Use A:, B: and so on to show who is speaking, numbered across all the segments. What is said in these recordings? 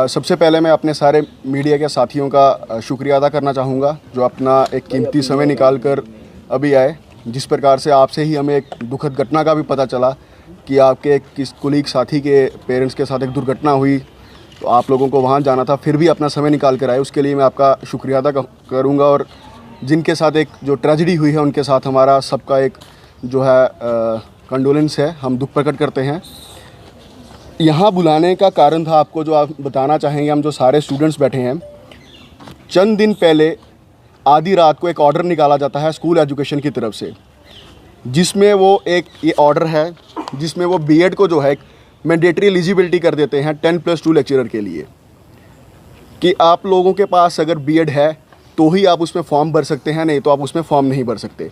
A: सबसे पहले मैं अपने सारे मीडिया के साथियों का शुक्रिया अदा करना चाहूँगा जो अपना एक कीमती समय निकाल कर अभी आए। जिस प्रकार से आपसे ही हमें एक दुखद घटना का भी पता चला कि आपके किस कुलीग साथी के पेरेंट्स के साथ एक दुर्घटना हुई, तो आप लोगों को वहाँ जाना था, फिर भी अपना समय निकाल कर आए, उसके लिए मैं आपका शुक्रिया अदा करूँगा। और जिनके साथ एक जो ट्रेजेडी हुई है उनके साथ हमारा सबका एक जो है कंडोलेंस है, हम दुख प्रकट करते हैं। यहाँ बुलाने का कारण था आपको जो आप बताना चाहेंगे, हम जो सारे स्टूडेंट्स बैठे हैं, चंद दिन पहले आधी रात को एक ऑर्डर निकाला जाता है स्कूल एजुकेशन की तरफ से, जिसमें वो एक ये ऑर्डर है जिसमें वो बीएड को जो है मैंडेटरी एलिजिबिलिटी कर देते हैं 10+2 लेक्चरर के लिए, कि आप लोगों के पास अगर बीएड है तो ही आप उसमें फॉर्म भर सकते हैं, नहीं तो आप उसमें फॉर्म नहीं भर सकते।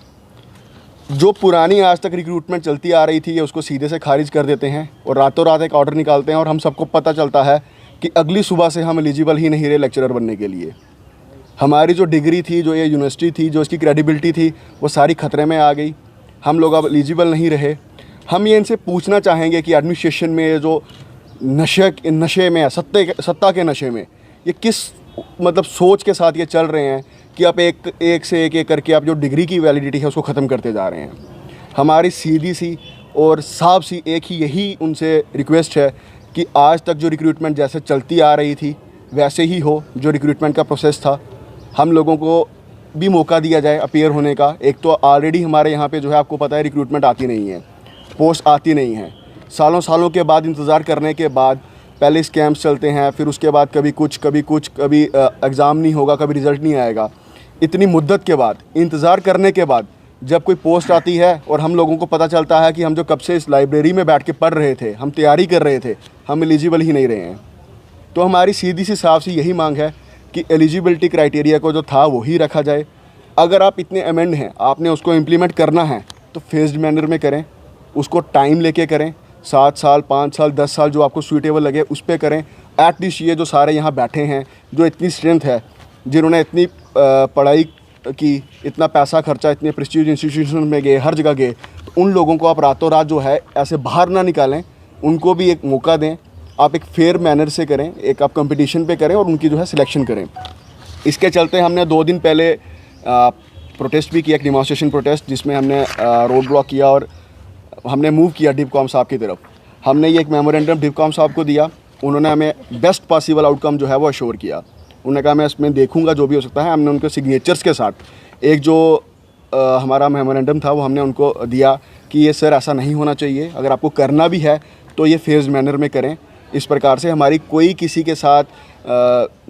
A: जो पुरानी आज तक रिक्रूटमेंट चलती आ रही थी ये उसको सीधे से खारिज कर देते हैं और रातों रात एक ऑर्डर निकालते हैं, और हम सबको पता चलता है कि अगली सुबह से हम एलिजिबल ही नहीं रहे लेक्चरर बनने के लिए। हमारी जो डिग्री थी, जो ये यूनिवर्सिटी थी, जो इसकी क्रेडिबिलिटी थी, वो सारी खतरे में आ गई। हम लोग अब एलिजिबल नहीं रहे। हम ये इनसे पूछना चाहेंगे कि एडमिनिस्ट्रेशन में जो नशे में सत्ता के नशे में ये किस मतलब सोच के साथ ये चल रहे हैं कि आप एक से एक करके आप जो डिग्री की वैलिडिटी है उसको ख़त्म करते जा रहे हैं। हमारी सीधी सी और साफ सी एक ही यही उनसे रिक्वेस्ट है कि आज तक जो रिक्रूटमेंट जैसे चलती आ रही थी वैसे ही हो, जो रिक्रूटमेंट का प्रोसेस था, हम लोगों को भी मौका दिया जाए अपीयर होने का। एक तो ऑलरेडी हमारे यहाँ पे जो है आपको पता है रिक्रूटमेंट आती नहीं है, पोस्ट आती नहीं है, सालों सालों के बाद इंतज़ार करने के बाद पहले स्कैम्स चलते हैं, फिर उसके बाद कभी एग्ज़ाम नहीं होगा, कभी रिज़ल्ट नहीं आएगा। इतनी मुद्दत के बाद, इंतज़ार करने के बाद जब कोई पोस्ट आती है और हम लोगों को पता चलता है कि हम जो कब से इस लाइब्रेरी में बैठ के पढ़ रहे थे, हम तैयारी कर रहे थे, हम एलिजिबल ही नहीं रहे हैं। तो हमारी सीधी सी साफ सी यही मांग है कि एलिजिबिलिटी क्राइटेरिया को जो था वही रखा जाए। अगर आप इतने अमेंड हैं, आपने उसको इम्प्लीमेंट करना है तो फेज्ड मैनर में करें, उसको टाइम लेके करें, 7 साल 5 साल 10 साल जो आपको सूटेबल लगे उस पर करें। एटलीस्ट ये जो सारे यहाँ बैठे हैं, जो इतनी स्ट्रेंथ है, जिन्होंने इतनी पढ़ाई की, इतना पैसा खर्चा, इतने प्रेस्टीज इंस्टीट्यूशन में गए, हर जगह गए, तो उन लोगों को आप रातों रात जो है ऐसे बाहर ना निकालें, उनको भी एक मौका दें। आप एक फेयर मैनर से करें, एक आप कंपटीशन पे करें और उनकी जो है सिलेक्शन करें। इसके चलते हमने 2 दिन पहले प्रोटेस्ट भी किया, एक डिमॉन्स्ट्रेशन प्रोटेस्ट, जिसमें हमने रोड ब्लॉक किया और हमने मूव किया डिपकॉम साहब की तरफ। हमने ये एक मेमोरेंडम डिपकॉम साहब को दिया, उन्होंने हमें बेस्ट पॉसिबल आउटकम जो है वो अश्योर किया। उन्होंने कहा मैं इसमें देखूंगा जो भी हो सकता है। हमने उनके सिग्नेचर्स के साथ एक जो हमारा मेमोरेंडम था वो हमने उनको दिया कि ये सर ऐसा नहीं होना चाहिए, अगर आपको करना भी है तो ये फेज मैनर में करें। इस प्रकार से हमारी कोई किसी के साथ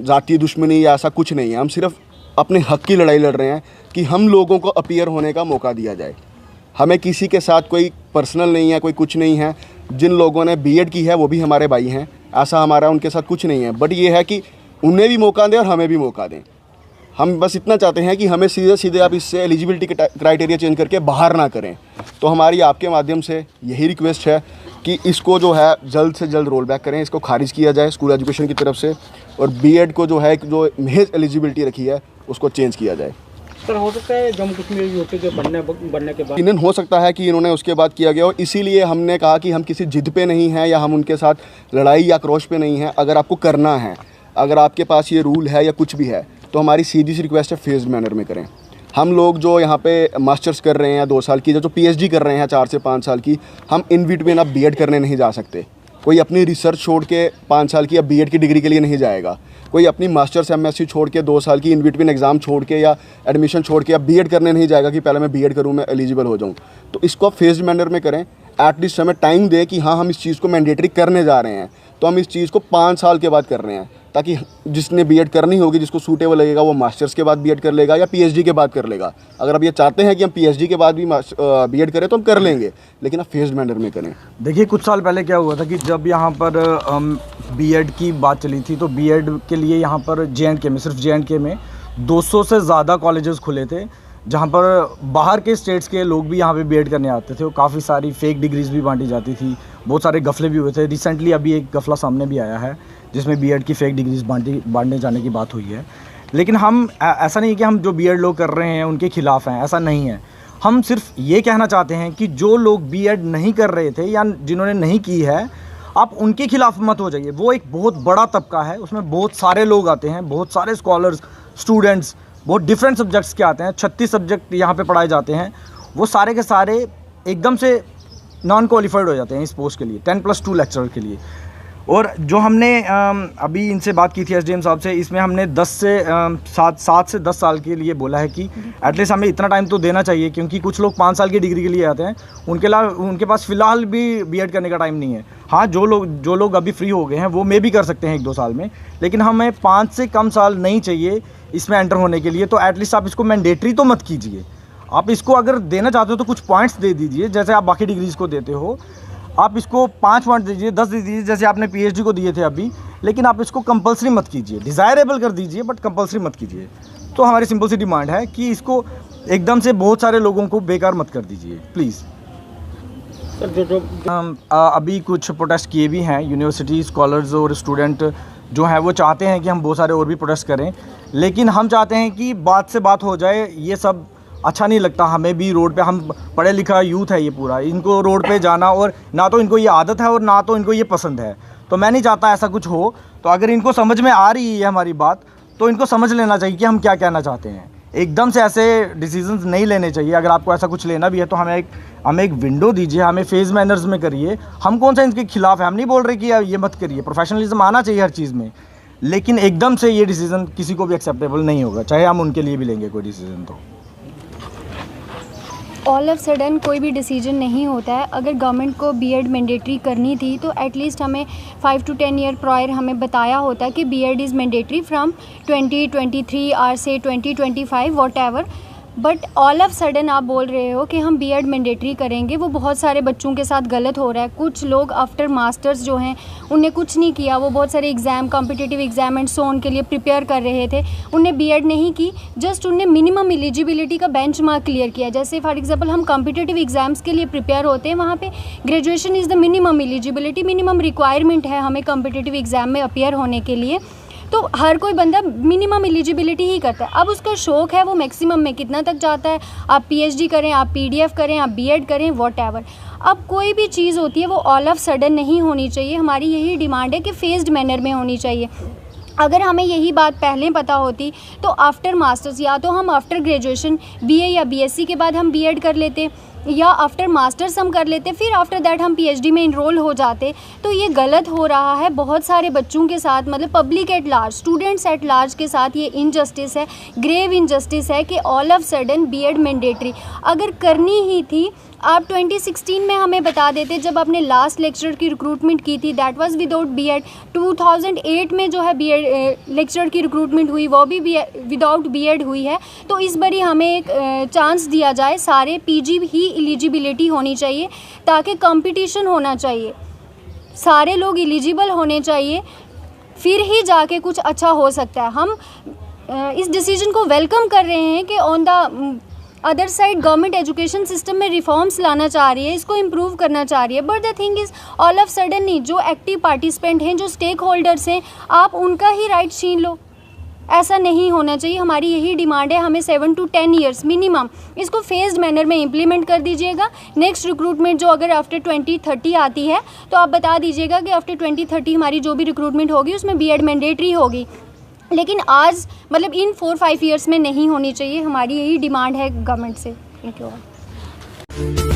A: ज़ाती दुश्मनी या ऐसा कुछ नहीं है, हम सिर्फ अपने हक़ की लड़ाई लड़ रहे हैं कि हम लोगों को अपीयर होने का मौका दिया जाए। हमें किसी के साथ कोई पर्सनल नहीं है, कोई कुछ नहीं है। जिन लोगों ने बीएड की है वो भी हमारे भाई हैं, ऐसा हमारा उनके साथ कुछ नहीं है। बट ये है कि उन्हें भी मौका दें और हमें भी मौका दें। हम बस इतना चाहते हैं कि हमें सीधे सीधे आप इससे एलिजिबिलिटी क्राइटेरिया चेंज करके बाहर ना करें। तो हमारी आपके माध्यम से यही रिक्वेस्ट है कि इसको जो है जल्द से जल्द रोल बैक करें, इसको खारिज किया जाए स्कूल एजुकेशन की तरफ से, और बीएड को जो है जो महज एलिजिबिलिटी रखी है उसको चेंज किया जाए।
B: सर हो सकता है जम्मू कश्मीर यूपी जो बनने के बाद
A: इन्हें हो सकता है कि इन्होंने उसके बाद किया गया हो, इसीलिए हमने कहा कि हम किसी जिद पे नहीं हैं या हम उनके साथ लड़ाई या क्रोश पे नहीं हैं। अगर आपको करना है, अगर आपके पास ये रूल है या कुछ भी है, तो हमारी सीधी सी रिक्वेस्ट है फेज्ड मैनर में करें। हम लोग जो यहाँ पे मास्टर्स कर रहे हैं 2 साल की, जो पीएचडी कर रहे हैं 4 से 5 साल की, हम इन बिटवीन अब बीएड करने नहीं जा सकते। कोई अपनी रिसर्च छोड़ के 5 साल की अब बीएड की डिग्री के लिए नहीं जाएगा। कोई अपनी मास्टर्स एमएससी छोड़ के 2 साल की इन बिटवीन एग्ज़ाम छोड़ के या एडमिशन छोड़ के अब बीएड करने नहीं जाएगा कि पहले मैं बीएड करूँ, मैं एलिजिबल हो जाऊँ। तो इसको आप फेज्ड मैनर में करें। एटलीस्ट हमें टाइम दें कि हाँ हम इस चीज़ को मैंडेटरी करने जा रहे हैं, तो हम इस चीज़ को 5 साल के बाद कर रहे हैं, ताकि जिसने बीएड करनी होगी, जिसको सूटेबल लगेगा, वो मास्टर्स के बाद बीएड कर लेगा या पीएचडी के बाद कर लेगा। अगर आप ये चाहते हैं कि हम पीएचडी के बाद भी बीएड करें तो हम कर लेंगे, लेकिन आप फेज्ड मैनर में करें।
C: देखिए कुछ साल पहले क्या हुआ था कि जब यहाँ पर बीएड की बात चली थी, तो बीएड के लिए यहाँ पर जे.एंड.के में, सिर्फ जे.एंड.के में 200 से ज़्यादा कॉलेजेस खुले थे, जहाँ पर बाहर के स्टेट्स के लोग भी यहाँ पे बीएड करने आते थे। और काफ़ी सारी फेक डिग्रीज़ भी बांटी जाती थी, बहुत सारे गफले भी हुए थे। रिसेंटली अभी एक गफला सामने भी आया है जिसमें बीएड की फेक डिग्रीज़ बांटने जाने की बात हुई है। लेकिन हम ऐसा नहीं कि हम जो बीएड लोग कर रहे हैं उनके खिलाफ़ हैं, ऐसा नहीं है। हम सिर्फ ये कहना चाहते हैं कि जो लोग बीएड नहीं कर रहे थे या जिन्होंने नहीं की है, आप उनके खिलाफ मत हो जाइए। वो एक बहुत बड़ा तबका है, उसमें बहुत सारे लोग आते हैं, बहुत सारे स्कॉलर्स, स्टूडेंट्स, बहुत डिफरेंट सब्जेक्ट्स के आते हैं। 36 सब्जेक्ट यहाँ पे पढ़ाए जाते हैं। वो सारे के सारे एकदम से नॉन क्वालिफाइड हो जाते हैं इस पोस्ट के लिए, 10+2 लेक्चरर के लिए। और जो हमने अभी इनसे बात की थी एसडीएम साहब से, इसमें हमने 7 से 10 साल के लिए बोला है कि एटलीस्ट हमें इतना टाइम तो देना चाहिए, क्योंकि कुछ लोग 5 साल की डिग्री के लिए आते हैं, उनके पास फ़िलहाल भी बीएड करने का टाइम नहीं है। हाँ, जो लोग अभी फ्री हो गए हैं वो मे भी कर सकते हैं 1-2 साल में, लेकिन हमें 5 से कम साल नहीं चाहिए इसमें एंटर होने के लिए। तो एटलीस्ट आप इसको मैंडेटरी तो मत कीजिए। आप इसको अगर देना चाहते हो तो कुछ पॉइंट्स दे दीजिए, जैसे आप बाकी डिग्रीज़ को देते हो। आप इसको 5 पॉइंट दीजिए, 10 दे दीजिए, जैसे आपने पीएचडी को दिए थे अभी, लेकिन आप इसको कंपलसरी मत कीजिए। डिज़ायरेबल कर दीजिए बट कंपलसरी मत कीजिए। तो हमारी सिंपल सी डिमांड है कि इसको एकदम से बहुत सारे लोगों को बेकार मत कर दीजिए प्लीज़। अभी कुछ प्रोटेस्ट किए भी हैं, यूनिवर्सिटी स्कॉलर्स और स्टूडेंट जो हैं वो चाहते हैं कि हम बहुत सारे और भी प्रोटेस्ट करें, लेकिन हम चाहते हैं कि बात से बात हो जाए। ये सब अच्छा नहीं लगता हमें भी। रोड पे हम पढ़े लिखा यूथ है ये पूरा, इनको रोड पे जाना, और ना तो इनको ये आदत है और ना तो इनको ये पसंद है। तो मैं नहीं चाहता ऐसा कुछ हो। तो अगर इनको समझ में आ रही है हमारी बात, तो इनको समझ लेना चाहिए कि हम क्या कहना चाहते हैं। एकदम से ऐसे डिसीजंस नहीं लेने चाहिए। अगर आपको ऐसा कुछ लेना भी है तो हमें एक विंडो दीजिए, हमें फेज़ मैनर्स में करिए। हम कौन सा इनके खिलाफ है, हम नहीं बोल रहे कि ये मत करिए। प्रोफेशनलिज्म आना चाहिए हर चीज़ में, लेकिन एकदम से ये डिसीज़न किसी को भी एक्सेप्टेबल नहीं होगा, चाहे हम उनके लिए भी लेंगे कोई डिसीज़न। तो
D: ऑल ऑफ सडन कोई भी डिसीजन नहीं होता है। अगर गवर्नमेंट को बीएड मैंडेटरी करनी थी तो एटलीस्ट हमें 5 to 10 ईयर प्रायर हमें बताया होता कि बीएड इज़ मैंडेटरी फ्रॉम 2023 और से 2025 whatever. But all of sudden आप बोल रहे हो कि हम बीएड मैंडेटरी करेंगे। वो बहुत सारे बच्चों के साथ गलत हो रहा है। कुछ लोग आफ्टर मास्टर्स जो हैं उनने कुछ नहीं किया, वो बहुत सारे exam, competitive exam and so on के लिए प्रिपेयर कर रहे थे, उनने बीएड नहीं की, जस्ट उनने मिनिमम एलिजिबिलिटी का बेंचमार्क क्लियर किया। जैसे फॉर एग्जांपल हम कॉम्पिटिटिव एग्ज़ाम्स के लिए प्रिपेयर होते हैं, वहाँ पे graduation is the minimum eligibility, minimum requirement है हमें कॉम्पिटिटिव एग्ज़ाम में अपीयर होने के लिए। तो हर कोई बंदा मिनिमम एलिजिबिलिटी ही करता है। अब उसका शौक़ है वो मैक्सिमम में कितना तक जाता है। आप पीएचडी करें, आप पीडीएफ करें, आप बीएड करें, व्हाटएवर। अब कोई भी चीज़ होती है वो ऑल ऑफ सडन नहीं होनी चाहिए। हमारी यही डिमांड है कि फेज्ड मैनर में होनी चाहिए। अगर हमें यही बात पहले पता होती तो आफ्टर मास्टर्स, या तो हम आफ्टर ग्रेजुएशन बीए या बीएससी के बाद हम बीएड कर लेते, या आफ्टर मास्टर्स हम कर लेते, फिर आफ्टर दैट हम पीएचडी में इनरोल हो जाते। तो ये गलत हो रहा है बहुत सारे बच्चों के साथ, मतलब public at large, students at large के साथ ये इनजस्टिस है, ग्रेव इनजस्टिस है कि all of sudden B Ed mandatory. अगर करनी ही थी आप 2016 में हमें बता देते, जब आपने लास्ट लेक्चरर की रिक्रूटमेंट की थी, दैट वाज विदाउट बीएड। 2008 में जो है बीएड लेक्चरर की रिक्रूटमेंट हुई, वो भी विदाउट बीएड हुई है। तो इस बारी हमें एक चांस दिया जाए, सारे पीजी ही एलिजिबिलिटी होनी चाहिए, ताकि कंपटीशन होना चाहिए, सारे लोग एलिजिबल होने चाहिए, फिर ही जाके कुछ अच्छा हो सकता है। हम इस डिसीजन को वेलकम कर रहे हैं कि on the other side government education system में रिफॉर्म्स लाना चाह रही है, इसको इम्प्रूव करना चाह रही है। But the thing is all of sudden नहीं, जो एक्टिव पार्टिसिपेंट हैं, जो स्टेक होल्डर्स हैं, आप उनका ही राइट छीन लो। ऐसा नहीं होना चाहिए। हमारी यही डिमांड है, हमें 7 to 10 ईयर्स मिनिमम इसको फेज्ड मैनर में इम्प्लीमेंट कर दीजिएगा। नेक्स्ट रिक्रूटमेंट जो अगर आफ्टर 2030 आती है तो आप बता दीजिएगा कि आफ्टर 2030 हमारी जो भी रिक्रूटमेंट होगी उसमें बीएड मैंडेटरी होगी, लेकिन आज मतलब इन 4-5 ईयर्स में नहीं होनी चाहिए। हमारी यही डिमांड है गवर्नमेंट से। Thank you.